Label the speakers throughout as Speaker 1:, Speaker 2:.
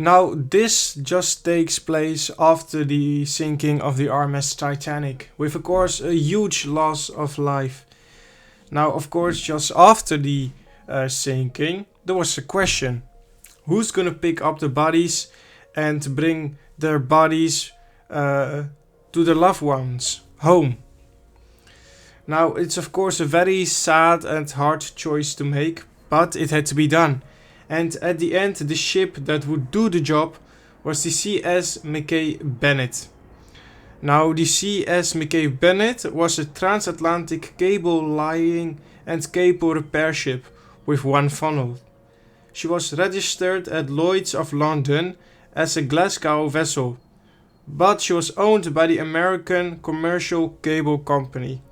Speaker 1: Now, this just takes place after the sinking of the RMS Titanic, with of course a huge loss of life. Now, of course, just after the sinking, there was a question: who's gonna pick up the bodies and bring their bodies to their loved ones home? Now, it's of course a very sad and hard choice to make, but it had to be done. And at the end, the ship that would do the job was the CS Mackay-Bennett. Now, the CS Mackay-Bennett was a transatlantic cable laying and cable repair ship with one funnel. She was registered at Lloyd's of London as a Glasgow vessel, but she was owned by the American Commercial Cable Company.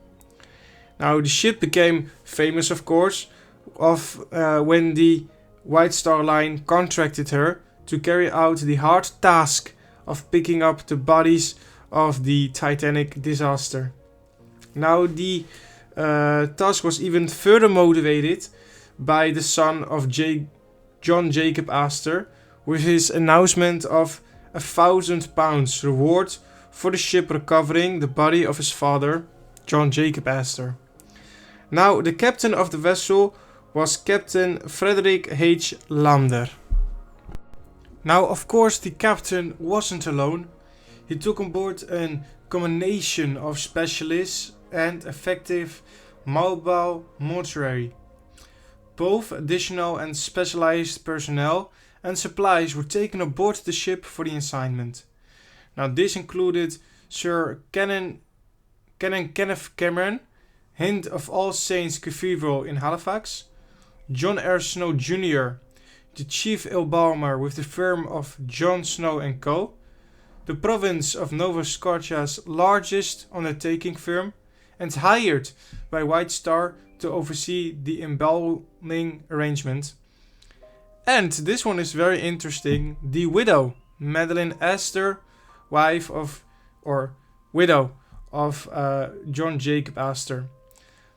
Speaker 1: Now, the ship became famous, of course, when the White Star Line contracted her to carry out the hard task of picking up the bodies of the Titanic disaster. Now, the task was even further motivated by the son of John Jacob Astor, with his announcement of £1,000 reward for the ship recovering the body of his father, John Jacob Astor. Now, the captain of the vessel was Captain Frederick H. Lander. Now, of course, the captain wasn't alone. He took on board a combination of specialists and effective mobile mortuary. Both additional and specialized personnel and supplies were taken aboard the ship for the assignment. Now, this included Sir Kenneth Cameron, Hind of All Saints Cathedral in Halifax, John R. Snow Jr., the chief embalmer with the firm of John Snow & Co., the province of Nova Scotia's largest undertaking firm, and hired by White Star to oversee the embalming arrangement. And this one is very interesting: the widow, Madeline Astor, widow of John Jacob Astor.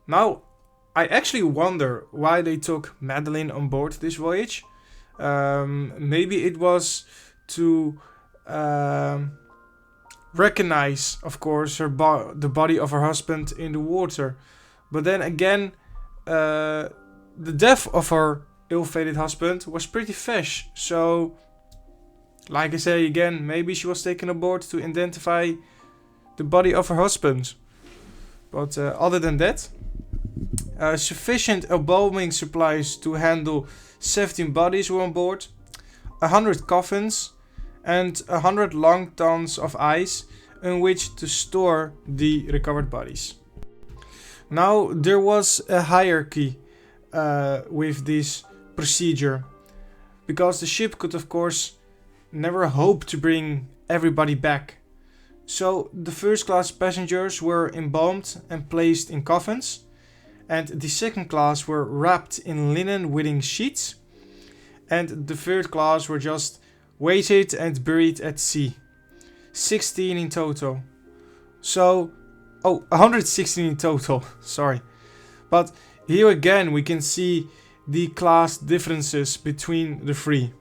Speaker 1: Now, I actually wonder why they took Madeline on board this voyage. Maybe it was to recognize, of course, the body of her husband in the water. But then again, the death of her ill-fated husband was pretty fresh. So, like I say again, maybe she was taken aboard to identify the body of her husband. But other than that, sufficient embalming supplies to handle 17 bodies were on board, 100 coffins, and 100 long tons of ice in which to store the recovered bodies. Now, there was a hierarchy with this procedure, because the ship could, of course, never hope to bring everybody back. So, the first class passengers were embalmed and placed in coffins, and the second class were wrapped in linen whiting sheets, and the third class were just weighted and buried at sea. 16 in total. So, 116 in total, sorry. But here again we can see the class differences between the three.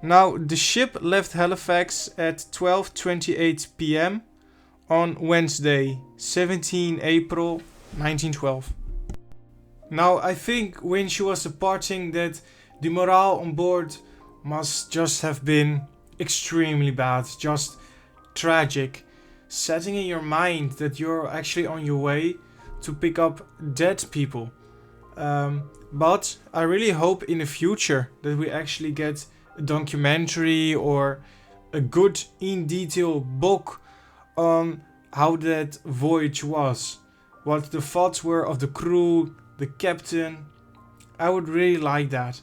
Speaker 1: Now, the ship left Halifax at 12:28 p.m. on Wednesday, 17 April 1912. Now, I think when she was departing that the morale on board must just have been extremely bad, just tragic. Setting in your mind that you're actually on your way to pick up dead people. But I really hope in the future that we actually get a documentary or a good in detail book on how that voyage was. What the thoughts were of the crew, the captain. I would really like that.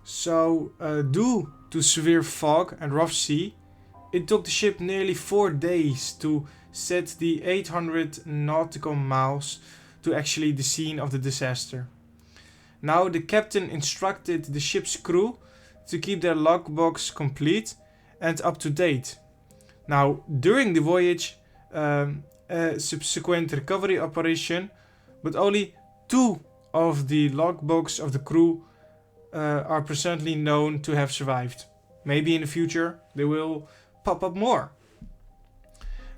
Speaker 1: So, due to severe fog and rough sea, it took the ship nearly 4 days to set the 800 nautical miles to actually the scene of the disaster. Now, the captain instructed the ship's crew to keep their logbooks complete and up to date. Now, during the voyage, a subsequent recovery operation, but only 2 of the logbooks of the crew are presently known to have survived. maybe in the future they will pop up more.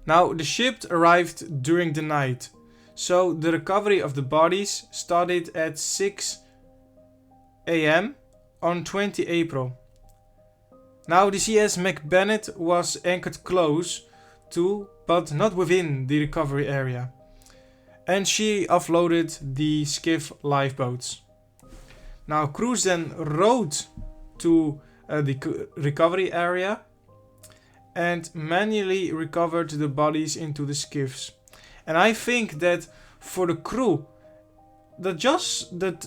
Speaker 1: Now, the ship arrived during the night, so the recovery of the bodies started at 6 a.m. on 20 April. Now, the CS Mackay-Bennett was anchored close to, but not within, the recovery area, and she offloaded the skiff lifeboats. Now, crews then rowed to the recovery area and manually recovered the bodies into the skiffs. And I think that for the crew, that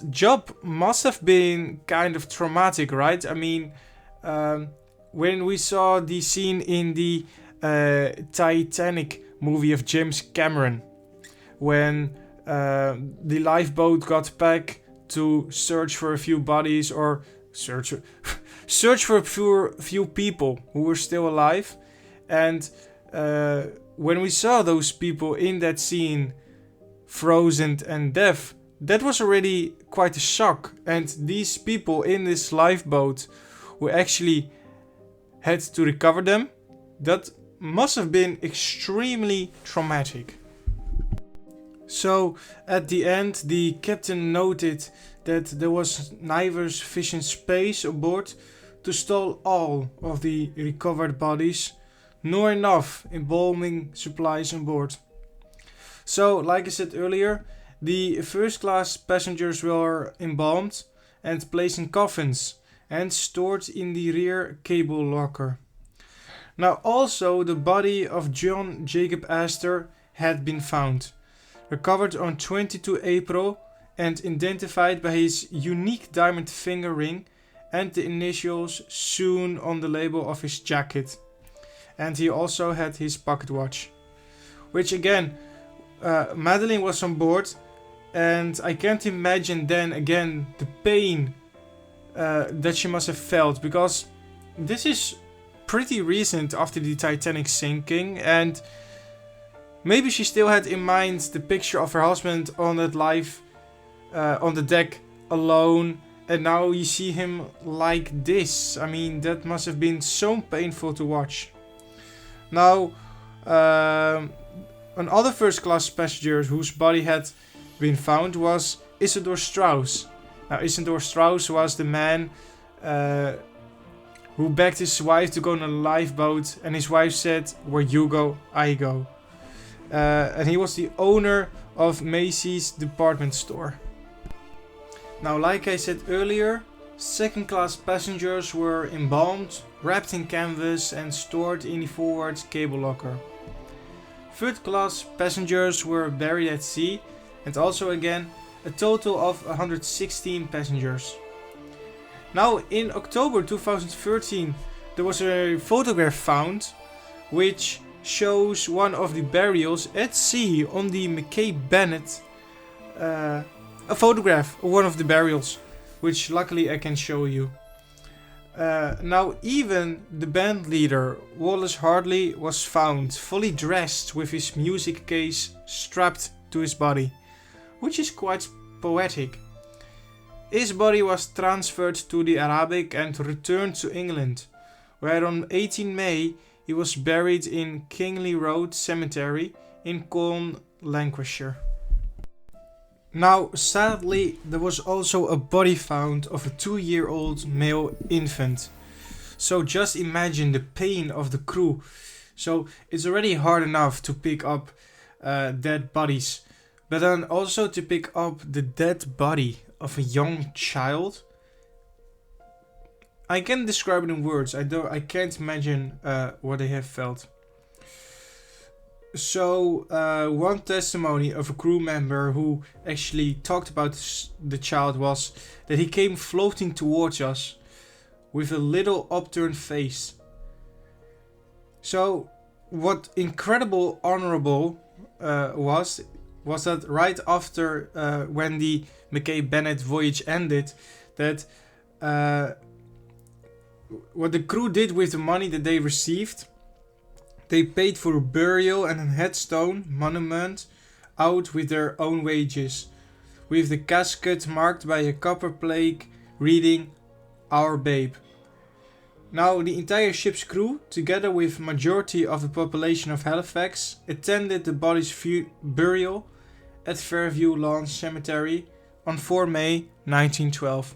Speaker 1: job must have been kind of traumatic, right? I mean, when we saw the scene in the Titanic movie of James Cameron, when the lifeboat got back to search for a few bodies, or search for a few people who were still alive, and when we saw those people in that scene frozen and deaf, that was already quite a shock. And these people in this lifeboat who actually had to recover them, that must have been extremely traumatic. So at the end, the captain noted that there was neither sufficient space aboard to store all of the recovered bodies, nor enough embalming supplies on board. So, like I said earlier, the first class passengers were embalmed and placed in coffins and stored in the rear cable locker. Now, also the body of John Jacob Astor had been found, recovered on 22 April and identified by his unique diamond finger ring and the initials Soon on the label of his jacket. And he also had his pocket watch. Which again, Madeline was on board, and I can't imagine then again the pain that she must have felt, because this is pretty recent after the Titanic sinking, and maybe she still had in mind the picture of her husband on that on the deck alone, and now you see him like this. I mean, that must have been so painful to watch. Now, another first class passenger whose body had been found was Isidor Strauss. Now, Isidor Strauss was the man who begged his wife to go on a lifeboat, and his wife said, "Where you go, I go." And he was the owner of Macy's department store. Now, like I said earlier, second class passengers were embalmed, wrapped in canvas and stored in the forward cable locker. Third class passengers were buried at sea, and also again a total of 116 passengers. Now, in October 2013 there was a photograph found which shows one of the burials at sea on the Mackay-Bennett, a photograph of one of the burials, which luckily I can show you. Now, even the band leader, Wallace Hartley, was found fully dressed with his music case strapped to his body, which is quite poetic. His body was transferred to the Arabic and returned to England, where on 18 May he was buried in Kingley Road Cemetery in Colne, Lancashire. Now, sadly, there was also a body found of a 2-year-old male infant. So just imagine the pain of the crew. So it's already hard enough to pick up dead bodies, but then also to pick up the dead body of a young child. I can't describe it in words. I can't imagine what they have felt. So, one testimony of a crew member who actually talked about the child was that he came floating towards us with a little upturned face. So, what incredible honorable was that right after when the Mackay-Bennett voyage ended, that what the crew did with the money that they received, they paid for a burial and a headstone monument out with their own wages, with the casket marked by a copper plaque reading "Our Babe." Now the entire ship's crew, together with majority of the population of Halifax, attended the body's burial at Fairview Lawn Cemetery on 4 May 1912.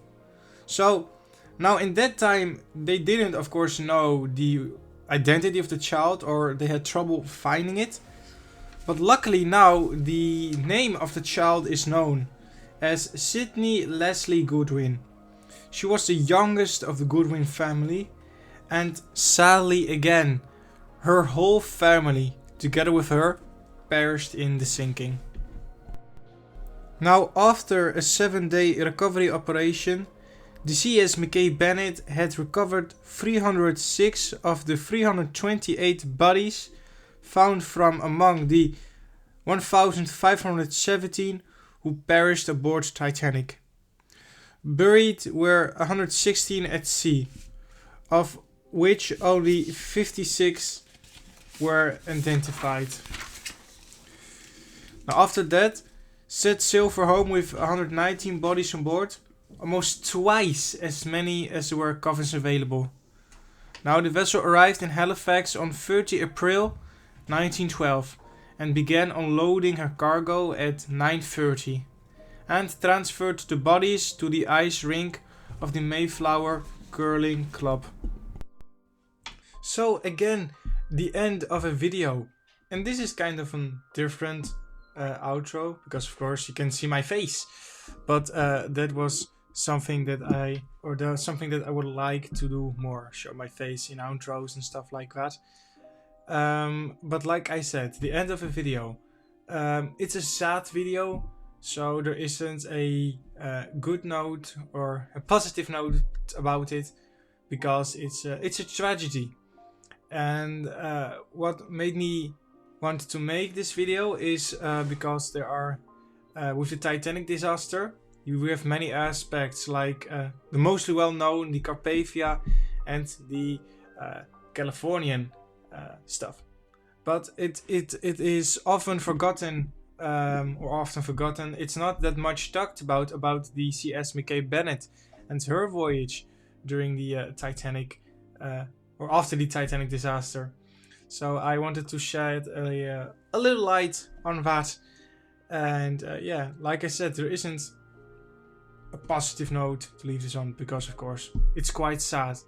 Speaker 1: So now in that time they didn't of course know the identity of the child, or they had trouble finding it. But luckily now the name of the child is known as Sydney Leslie Goodwin. She was the youngest of the Goodwin family, and sadly again, her whole family, together with her, perished in the sinking. Now after a 7-day recovery operation, the CS Mackay-Bennett had recovered 306 of the 328 bodies found from among the 1,517 who perished aboard Titanic. Buried were 116 at sea, of which only 56 were identified. Now after that, set sail for home with 119 bodies on board, almost twice as many as there were coffins available. Now the vessel arrived in Halifax on 30 April 1912 and began unloading her cargo at 9:30 and transferred the bodies to the ice rink of the Mayflower Curling Club. So again, the end of a video, and this is kind of a different outro because of course you can see my face, but that was something that something that I would like to do more, show my face in outros and stuff like that. But like I said, the end of a video, it's a sad video, so there isn't a good note or a positive note about it, because it's a tragedy. And what made me want to make this video is because there are with the Titanic disaster, we have many aspects, like the mostly well known, the Carpathia and the Californian stuff, but it is often forgotten, it's not that much talked about the CS Mackay-Bennett and her voyage during the Titanic or after the Titanic disaster. So I wanted to shed a little light on that. And yeah, like I said, there isn't a positive note to leave this on, because of course it's quite sad.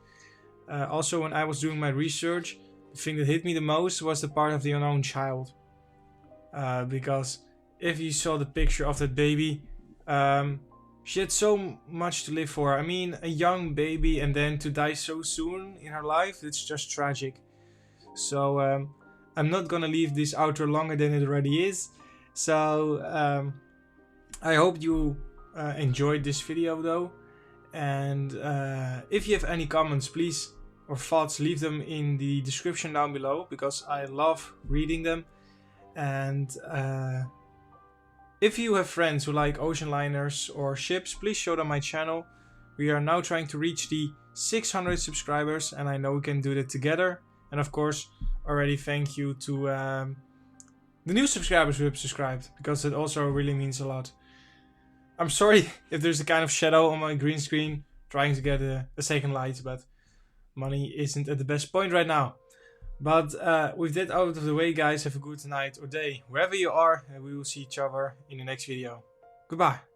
Speaker 1: Also, when I was doing my research, the thing that hit me the most was the part of the unknown child. Because if you saw the picture of that baby, she had so much to live for. I mean, a young baby and then to die so soon in her life, it's just tragic. So I'm not gonna leave this outro longer than it already is. So I hope you enjoyed this video though. And if you have any comments, please, or thoughts, leave them in the description down below, because I love reading them. And if you have friends who like ocean liners or ships, please show them my channel. We are now trying to reach the 600 subscribers, and I know we can do that together. And of course, already thank you to the new subscribers who have subscribed, because it also really means a lot. I'm sorry if there's a kind of shadow on my green screen trying to get a second light, but money isn't at the best point right now. But with that out of the way, guys, have a good night or day wherever you are, and we will see each other in the next video. Goodbye.